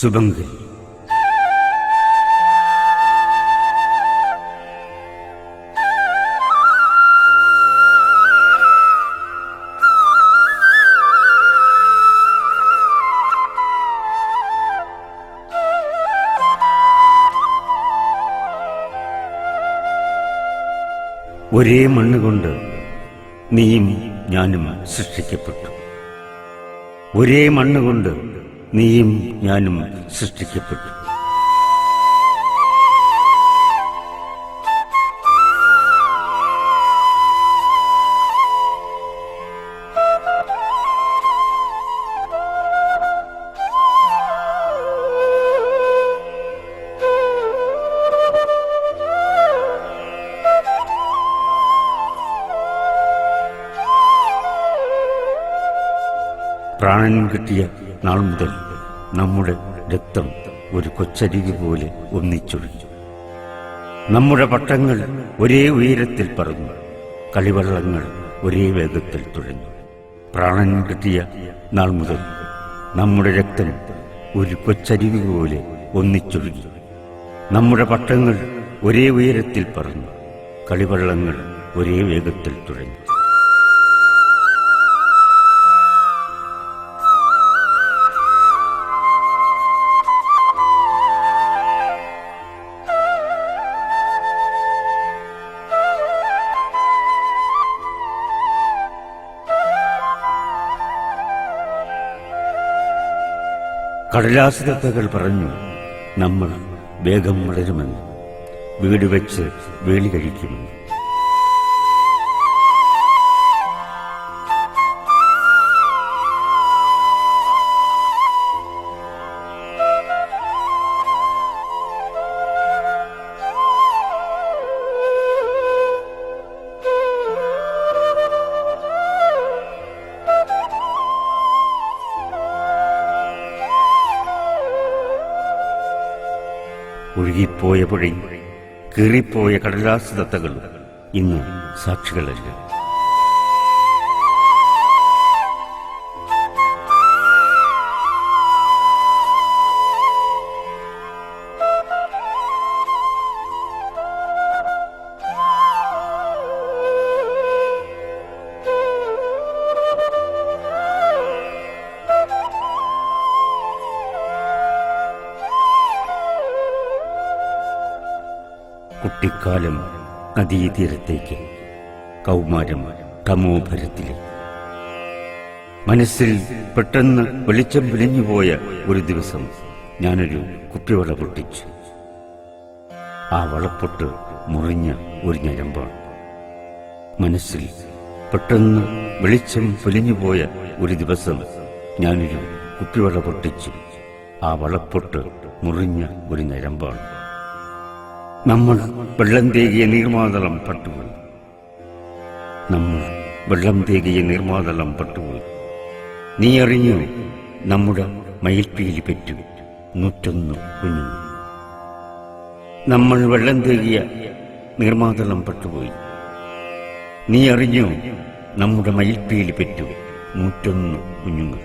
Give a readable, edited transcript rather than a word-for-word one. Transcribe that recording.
സുബങ്കി. ഒരേ മണ്ണുകൊണ്ട് നീയും ഞാനും സൃഷ്ടിക്കപ്പെട്ടു. ഒരേ മണ്ണുകൊണ്ട് നീയും ഞാനും സൃഷ്ടിക്കപ്പെട്ടു. പ്രാണൻ കിട്ടിയ നാൾ മുതൽ നമ്മുടെ രക്തം ഒരു കൊച്ചരുവി പോലെ ഒന്നിച്ചൊഴിഞ്ഞു. നമ്മുടെ പട്ടങ്ങൾ ഒരേ ഉയരത്തിൽ പറന്നു, കളിവള്ളങ്ങൾ ഒരേ വേഗത്തിൽ തുഴഞ്ഞു. പ്രാണൻ കിട്ടിയ നാൾ മുതൽ നമ്മുടെ രക്തം ഒരു കൊച്ചരുവി പോലെ ഒന്നിച്ചൊഴിഞ്ഞു. നമ്മുടെ പട്ടങ്ങൾ ഒരേ ഉയരത്തിൽ പറന്നു, കളിവള്ളങ്ങൾ ഒരേ വേഗത്തിൽ തുഴഞ്ഞു. കടലാസ് തത്തകൾ പറഞ്ഞു നമ്മൾ വേഗം വളരുമെന്ന്, വീട് വെച്ച് വേലി കഴിക്കുമെന്ന്. ഒഴുകിപ്പോയ പുഴയും കീറിപ്പോയ കടലാസ് തത്തകളും ഇന്ന് സാക്ഷികളല്ല. കുട്ടിക്കാലം നദീതീരത്തേക്ക്, കൗമാരം തമോഭരത്തിലേക്ക്. മനസ്സിൽ പെട്ടെന്ന് വെളിച്ചം വിളിഞ്ഞുപോയ ഒരു ദിവസം ഞാനൊരു കുപ്പിവള പൊട്ടിച്ചു. ആ വളപ്പൊട്ട് മുറിഞ്ഞ ഒരു ഞരമ്പാണ്. മനസ്സിൽ പെട്ടെന്ന് വെളിച്ചം പൊലിഞ്ഞുപോയ ഒരു ദിവസം ഞാനൊരു കുപ്പിവള പൊട്ടിച്ചു. ആ വളപ്പൊട്ട് മുറിഞ്ഞ ഒരു ഞരമ്പാണ്. നമ്മൾ വെള്ളം തേകിയ നീർമാതളം പട്ടുപോയി. നമ്മൾ വെള്ളം തേകിയ നീർമാതളം പട്ടുപോയി. നീ അറിഞ്ഞു നമ്മുടെ മയിൽപ്പീലി പെറ്റു 101 കുഞ്ഞുങ്ങൾ. നമ്മൾ വെള്ളം തേകിയ നീർമാതളം പട്ടുപോയി. നീ അറിഞ്ഞു നമ്മുടെ മയിൽപ്പീലി പെറ്റു 101 കുഞ്ഞുങ്ങൾ.